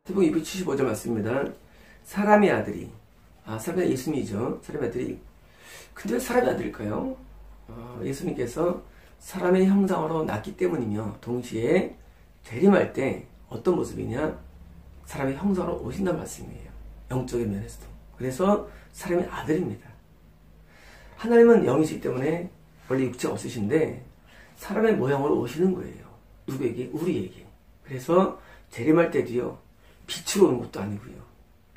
마태복음 275절 말씀입니다. 사람의 아들이, 사람의 예수님이죠. 사람의 아들이. 근데 왜 사람의 아들일까요? 예수님께서 사람의 형상으로 났기 때문이며, 동시에 재림할 때 어떤 모습이냐? 사람의 형상으로 오신다는 말씀이에요. 영적인 면에서도. 그래서 사람의 아들입니다. 하나님은 영이시기 때문에 원래 육체가 없으신데 사람의 모양으로 오시는 거예요. 누구에게? 우리에게. 그래서 재림할 때도요, 빛으로 오는 것도 아니고요.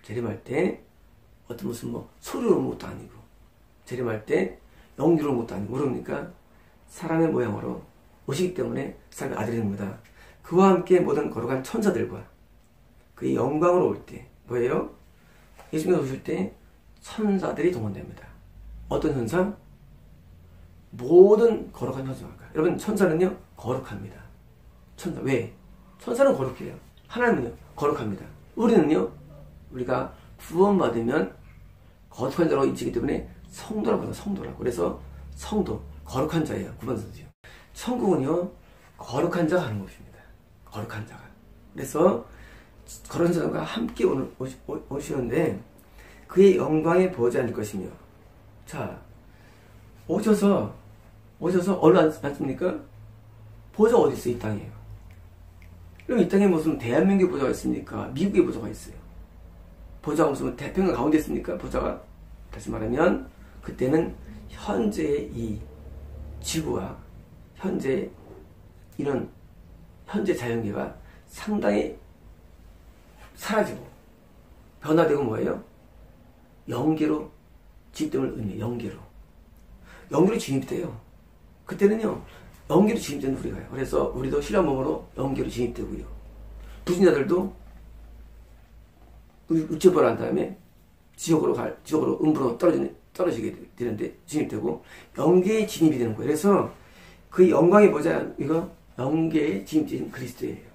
재림할 때 어떤 무슨 소리로 오는 것도 아니고, 재림할 때 영기로 오는 것도 아니고, 그러니까 사람의 모양으로 오시기 때문에 사람의 아들입니다. 그와 함께 모든 거룩한 천사들과 그의 영광으로 올 때 뭐예요? 예수님께서 오실 때 천사들이 동원됩니다. 어떤 천사? 모든 거룩한 천사가. 여러분, 천사는요 거룩합니다. 천사. 왜? 천사는 거룩해요. 하나님은요 거룩합니다. 우리는요, 우리가 구원받으면 거룩한 자라고 인치기 때문에 성도라고 해요. 성도라고. 그래서 성도, 거룩한 자예요. 구원받으세요. 천국은요 거룩한 자가 하는 것입니다. 거룩한 자가. 그래서 거룩한 자가 함께 오시는데 그의 영광에 보지 않을 것이며, 자, 오셔서 어디 앉습니까? 보좌가 어디 있어요? 이 땅에요. 그럼 이 땅에 무슨 대한민국의 보좌가 있습니까? 미국의 보좌가 있어요. 보좌가 무슨 태평양 가운데 있습니까? 보좌가. 다시 말하면 그때는 현재의 이 지구와 현재 자연계가 상당히 사라지고 변화되고 뭐예요? 영계로 진입됨을 의미해요. 영계로 진입돼요. 그때는요 영계로 진입된 우리가요. 그래서 우리도 신랑 몸으로 영계로 진입되고요. 불신자들도 육체부활 한 다음에 지옥으로 음부로 떨어지게 되는데 진입되고 영계에 진입이 되는 거예요. 그래서 그 영광의 보좌, 이거 영계에 진입된 그리스도예요.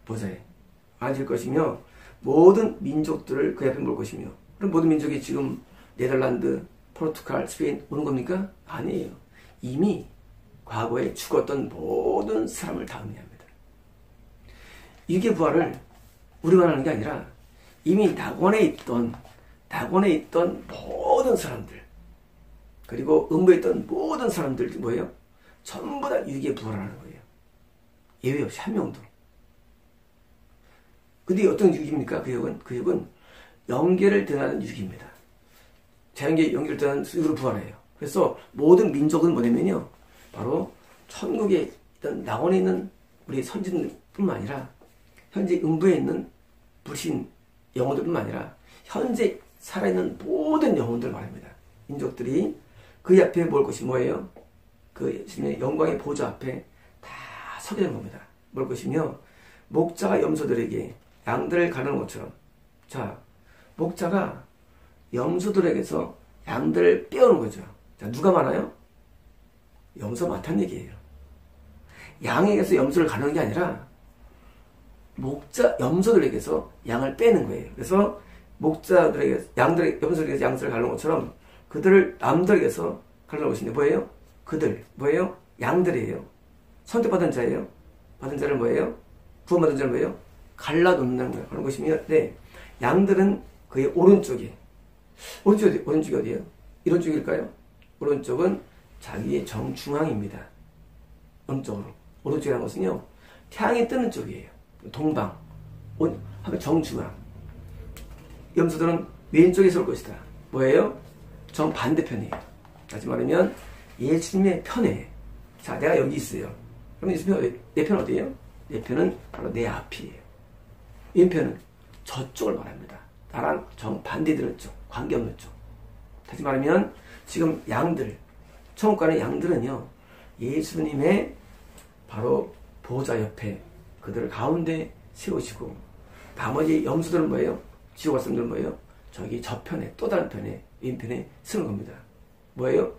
보좌에 앉을 것이며 모든 민족들을 그 앞에 모을 것이며. 그럼 모든 민족이 지금 네덜란드, 포르투갈, 스페인 오는 겁니까? 아니에요. 이미 과거에 죽었던 모든 사람을 다 의미합니다. 이게 부활을 우리만 하는 게 아니라 이미 낙원에 있던 모든 사람들, 그리고 음부에 있던 모든 사람들 뭐예요? 전부 다 유기에 부활하는 거예요. 예외 없이 한 명도. 근데 어떤 유기입니까? 그 육은 영계를 드러나는 유기입니다. 자연계 영계를 드러나는 유기로 부활해요. 그래서 모든 민족은 뭐냐면요, 바로 천국에 있던 낙원에 있는 우리 선진뿐만 아니라 현재 음부에 있는 불신 영혼들뿐만 아니라 현재 살아있는 모든 영혼들 말입니다. 민족들이 그 앞에 모을 것이 뭐예요? 그 영광의 보좌 앞에 다 서게 되는 겁니다. 모을 것이며, 목자가 염소들에게 양들을 가르는 것처럼, 자, 목자가 염소들에게서 양들을 빼오는 거죠. 자, 누가 많아요? 염소 많다는 얘기예요. 양에게서 염소를 가르는 게 아니라 염소들에게서 양을 빼는 거예요. 그래서 염소들에게서 양들을 가르는 것처럼 그들을 남들에게서 가르는 것인데 뭐예요? 뭐예요? 양들이에요. 선택받은 자예요. 받은 자를 뭐예요? 구원받은 자를 뭐예요? 갈라놓는다는 거예요. 그런 것이며, 네, 양들은 그의 오른쪽이 어디예요? 이런 쪽일까요? 오른쪽은 자기의 정중앙입니다. 오른쪽이라는 것은요, 태양이 뜨는 쪽이에요. 동방, 하면 정중앙. 염소들은 왼쪽에 설 것이다. 뭐예요? 정반대편이에요. 다시 말하면 예수님의 편에, 자, 내가 여기 있어요. 그럼 예수님 내 편 어디예요? 내 편은 바로 내 앞이에요. 왼편은 저쪽을 말합니다. 나랑 정반대 되는 쪽, 관계없는 쪽. 다시 말하면 지금 양들, 천국 가는 양들은요, 예수님의 바로 보좌 옆에 그들을 가운데 세우시고, 나머지 염소들은 뭐예요? 지옥 갈 사람들은 뭐예요? 저기 저편에, 또 다른 편에, 왼편에 쓰는 겁니다. 뭐예요?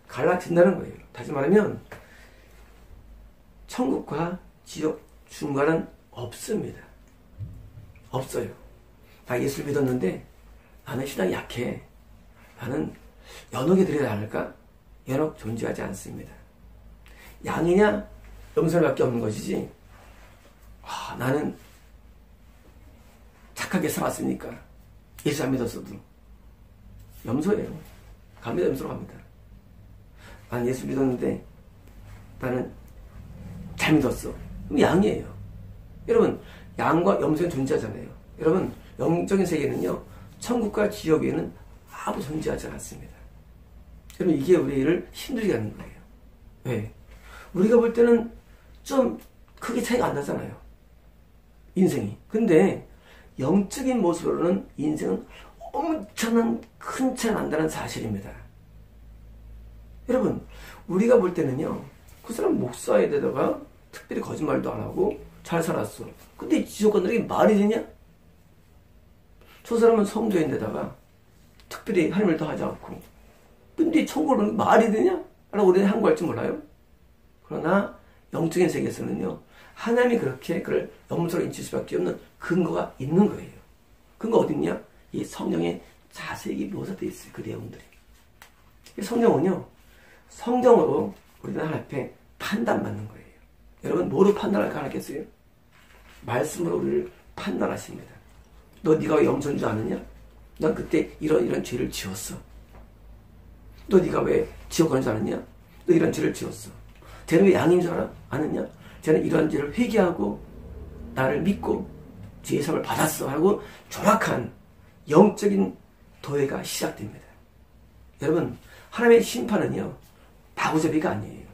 갈라진다는 거예요. 다시 말하면 천국과 지옥 중간은 없습니다. 없어요. 나 예수를 믿었는데 나는 신앙이 약해. 나는 연옥에 들여야 할까? 연옥 존재하지 않습니다. 양이냐 염소밖에 없는 것이지, 나는 착하게 살았으니까 예수 안 믿었어도 염소예요. 갑니다. 염소로 갑니다. 난 예수 믿었는데 나는 잘 믿었어. 그럼 양이에요. 여러분, 양과 염소는 존재하잖아요. 여러분, 영적인 세계는요, 천국과 지옥 외에는 아무 존재하지 않습니다. 여러분, 이게 우리를 힘들게 하는 거예요. 왜? 우리가 볼 때는 좀 크게 차이가 안 나잖아요. 인생이. 근데 영적인 모습으로는 인생은 엄청난 큰 차이가 난다는 사실입니다. 여러분, 우리가 볼 때는요, 그 사람 목사에 대다가 특별히 거짓말도 안 하고 잘 살았어. 근데 지옥 간다는 게 말이 되냐? 저 사람은 성도인데다가 특별히 하나님을 더 하지 않고 근데 천국을 가는 게 말이 되냐? 라고 우리는 항구할지 몰라요. 그러나 영적인 세계에서는요, 하나님이 그렇게 그를 염소로 인칠 수밖에 없는 근거가 있는 거예요. 근거 어딨냐? 이 성경에 자세히 묘사되어 있어요. 그 내용들이. 성경은요, 성경으로 우리는 하나님 앞에 판단받는 거예요. 여러분, 뭐로 판단할 가능했어요? 말씀으로 우리를 판단하십니다. 너 네가 왜 염소인 줄 아느냐? 난 그때 이런 죄를 지었어. 너 네가 왜 지옥 가는 줄 아느냐? 너 이런 죄를 지었어. 쟤는 왜 양인 줄 아느냐? 쟤는 이런 죄를 회개하고 나를 믿고 죄의 사함을 받았어 하고 정확한 영적인 도회가 시작됩니다. 여러분, 하나님의 심판은요, 바구잡이가 아니에요.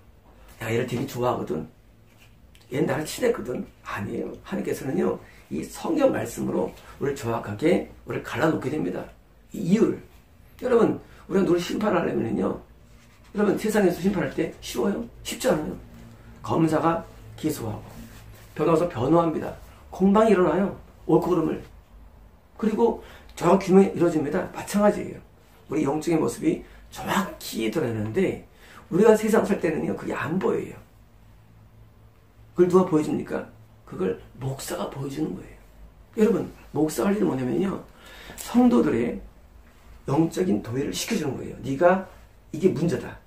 내가 얘를 되게 좋아하거든. 얘는 나를 친했거든. 아니에요. 하나님께서는요, 이 성경 말씀으로 우리를 정확하게 우리를 갈라놓게 됩니다. 이 이유를. 여러분, 우리가 누구를 심판하려면요, 여러분, 세상에서 심판할 때 쉬워요? 쉽지 않아요. 검사가 기소하고 변호사 변호합니다. 공방이 일어나요. 옳고 그름을. 그리고 정확 규명이 이루어집니다. 마찬가지예요. 우리 영적인 모습이 정확히 드러나는데 우리가 세상 살 때는요, 그게 안 보여요. 그걸 누가 보여줍니까? 그걸 목사가 보여주는 거예요. 여러분, 목사 할 일은 뭐냐면요, 성도들의 영적인 도회를 시켜주는 거예요. 네가 이게 문제다.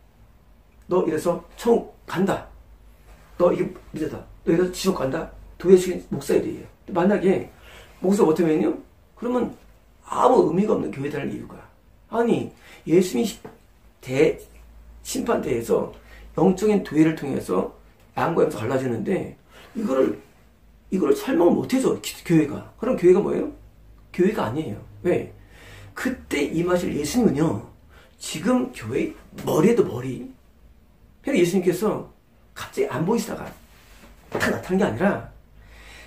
너 이래서 천국 간다. 너 이게 문제다. 너 이래서 지옥 간다. 도회시킨 목사들이에요. 만약에 목사 못하면요, 그러면 아무 의미가 없는 교회 다닐 이유가. 아니, 예수님이 심판대에서 영적인 도회를 통해서 양과 염소 갈라지는데 이거를 설명을 못해줘, 교회가. 그럼 교회가 뭐예요? 교회가 아니에요. 왜? 그때 임하실 예수님은요, 지금 교회 머리에도 머리. 그러니까 예수님께서 갑자기 안 보이시다가 딱 나타난 게 아니라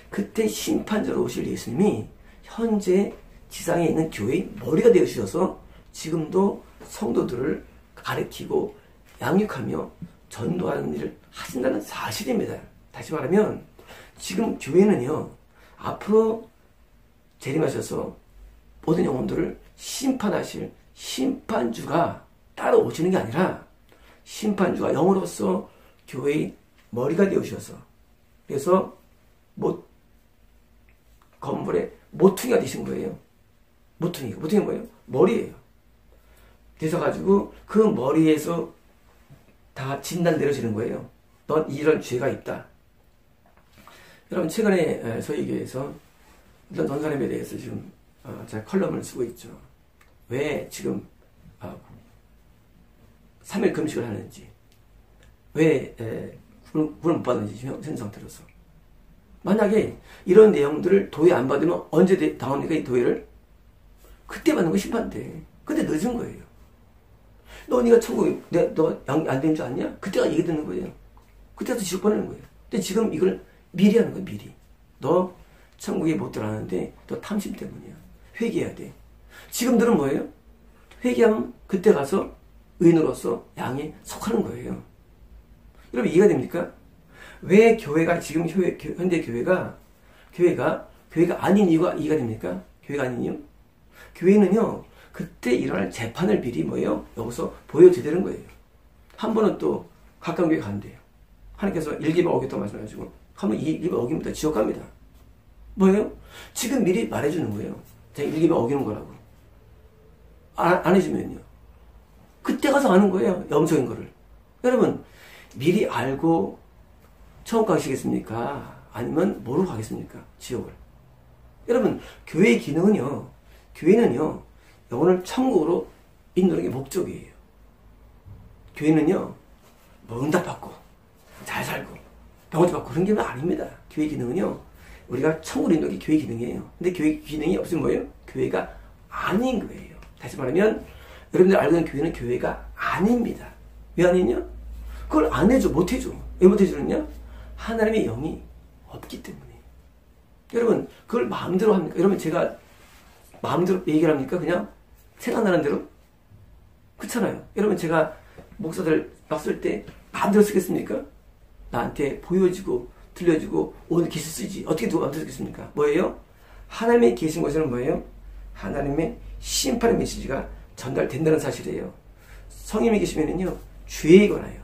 그때 심판자로 오실 예수님이 현재 지상에 있는 교회의 머리가 되어주셔서 지금도 성도들을 가르치고 양육하며 전도하는 일을 하신다는 사실입니다. 다시 말하면 지금 교회는요, 앞으로 재림하셔서 모든 영혼들을 심판하실 심판주가 따로 오시는 게 아니라 심판주가 영으로서 교회의 머리가 되어주셔서, 그래서 건물의 모퉁이가 되신 거예요. 모퉁이가 뭐예요? 머리예요. 되셔가지고 그 머리에서 다 진단 내려지는 거예요. 넌 이런 죄가 있다. 여러분, 최근에 저희 교회에서 이런 전사님에 대해서 지금 제가 컬럼을 쓰고 있죠. 왜 지금 3일 금식을 하는지, 왜 구원을 못 받는지 현 상태로서. 만약에 이런 내용들을 도회 안 받으면 언제 당합니까? 이 도회를? 그때 받는 거 심판 때. 근데 늦은 거예요. 네가 천국에 너 안 된 줄 아냐? 그때가 얘기 듣는 거예요. 그때도 지옥 보내는 거예요. 근데 지금 이걸 미리 하는 거예요. 미리. 너 천국에 못 들어가는데 너 탐심 때문이야. 회개해야 돼. 지금들은 뭐예요? 회개하면 그때 가서 의인으로서 양에 속하는 거예요. 여러분, 이해가 됩니까? 왜 교회가 지금 현대 교회가 아닌 이유가 이해가 됩니까? 교회가 아닌 이유? 교회는요, 그때 일어날 재판을 미리 뭐예요? 여기서 보여줘야 되는 거예요. 한 번은 또 가까운 교회 간대요. 하나님께서 일기만 어겼다고 말씀하시고 한번 일기만 어깁니다. 지옥 갑니다. 뭐예요? 지금 미리 말해주는 거예요. 제가 일기만 어기는 거라고. 안 해주면요, 그때 가서 아는 거예요. 염소인 거를. 여러분, 미리 알고 천국 가시겠습니까? 아니면 뭐로 가겠습니까? 지옥을. 여러분, 교회의 기능은요, 교회는요, 영혼을 천국으로 인도하는 게 목적이에요. 교회는요, 뭐 응답받고, 잘 살고, 병원도 받고 그런 게 아닙니다. 교회 기능은요, 우리가 천국으로 인도하는 게 교회 기능이에요. 근데 교회 기능이 없으면 뭐예요? 교회가 아닌 거예요. 다시 말하면, 여러분들 알고 있는 교회는 교회가 아닙니다. 왜 아니냐? 그걸 안 해줘, 못 해줘. 왜 못 해주느냐? 하나님의 영이 없기 때문에. 여러분, 그걸 마음대로 합니까? 여러분, 제가 마음대로 얘기를 합니까? 그냥 생각나는 대로? 그렇잖아요. 여러분, 제가 목사들 막 쓸 때 마음대로 쓰겠습니까? 나한테 보여지고 들려주고 오늘 계시 쓰지. 어떻게 누가 마음대로 쓰겠습니까? 뭐예요? 하나님의 계신 곳에는 뭐예요? 하나님의 심판의 메시지가 전달된다는 사실이에요. 성령이 계시면은요, 죄에 관하여,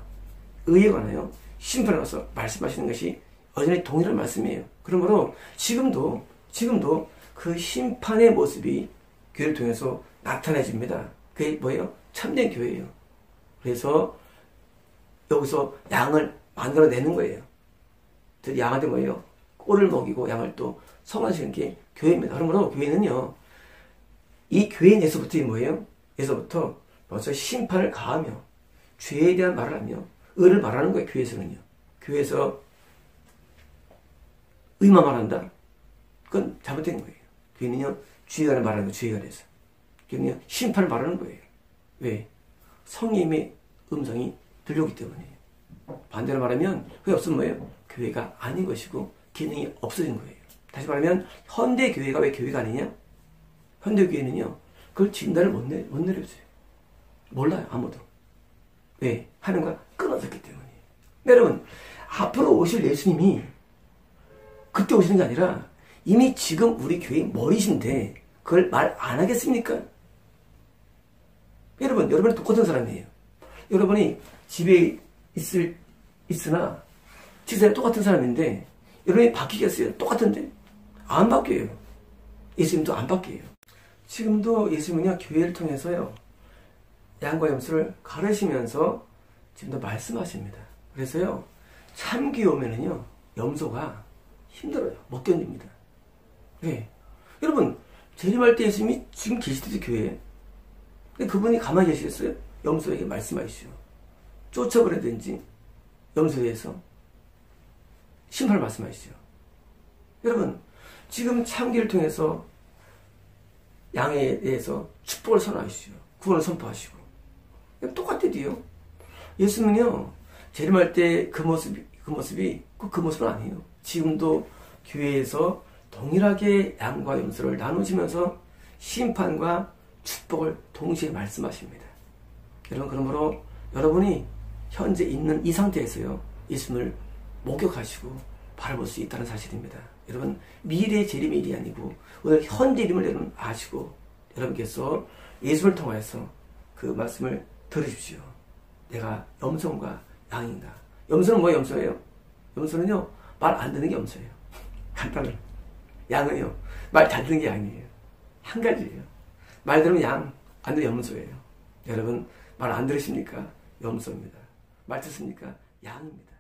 의에 관하여 심판에 와서 말씀하시는 것이 여전히 동일한 말씀이에요. 그러므로 지금도 그 심판의 모습이 교회를 통해서 나타내집니다. 그게 뭐예요? 참된 교회예요. 그래서 여기서 양을 만들어내는 거예요. 양한테 뭐예요? 꼴을 먹이고 양을 또 성화시키는 게 교회입니다. 그러므로 교회는요, 이 교회 내에서부터 뭐예요? 에서부터 벌써 심판을 가하며 죄에 대한 말을 하며 의를 말하는 거예요. 교회에서는요. 교회에서 의만 말한다? 그건 잘못된 거예요. 교회는요, 죄에 관해 말하는 거예요. 죄에 관해서. 교회는요, 심판을 말하는 거예요. 왜? 성령님의 음성이 들려오기 때문에. 반대로 말하면 그게 없으면 뭐예요? 교회가 아닌 것이고 기능이 없어진 거예요. 다시 말하면 현대 교회가 왜 교회가 아니냐? 현대 교회는요, 그걸 진단을 못 내려줘요. 몰라요, 아무도. 왜? 하나님과 끊어졌기 때문에. 여러분, 앞으로 오실 예수님이 그때 오시는 게 아니라 이미 지금 우리 교회의 머리신데 그걸 말 안 하겠습니까? 여러분은 똑같은 사람이에요. 여러분이 집에 있으나 집사람 똑같은 사람인데 여러분이 바뀌겠어요? 똑같은데? 안 바뀌어요. 예수님도 안 바뀌어요. 지금도 예수님은요, 교회를 통해서요, 양과 염소를 가르치면서 지금도 말씀하십니다. 그래서요, 참기 오면은요, 염소가 힘들어요. 못 견딥니다. 왜? 여러분, 재림할 때 예수님이 지금 계시듯이 교회에. 근데 그분이 가만히 계시겠어요? 염소에게 말씀하시죠. 쫓아버리든지 염소에서 심판을 말씀하시죠. 여러분, 지금 참기를 통해서 양에 대해서 축복을 선언하시죠. 구원을 선포하시고. 똑같대도요. 예수님은요, 재림할 때 그 모습이 꼭 그 모습은 아니에요. 지금도 교회에서 동일하게 양과 염소를 나누시면서 심판과 축복을 동시에 말씀하십니다. 여러분, 그러므로 여러분이 현재 있는 이 상태에서요, 예수님을 목격하시고 바라볼 수 있다는 사실입니다. 여러분, 미래의 재림의 일이 아니고 오늘 현재 이름을 여러분 아시고 여러분께서 예수를 통하여서 그 말씀을 들으십시오. 내가 염소인가 양인가? 염소는 뭐예요? 염소예요? 염소는요, 말 안 듣는 게 염소예요. 간단해요. 양은요, 말 잘 듣는 게 양이에요. 한 가지예요. 말 들으면 양, 안 들으면 염소예요. 여러분, 말 안 들으십니까? 염소입니다. 말 듣습니까? 양입니다.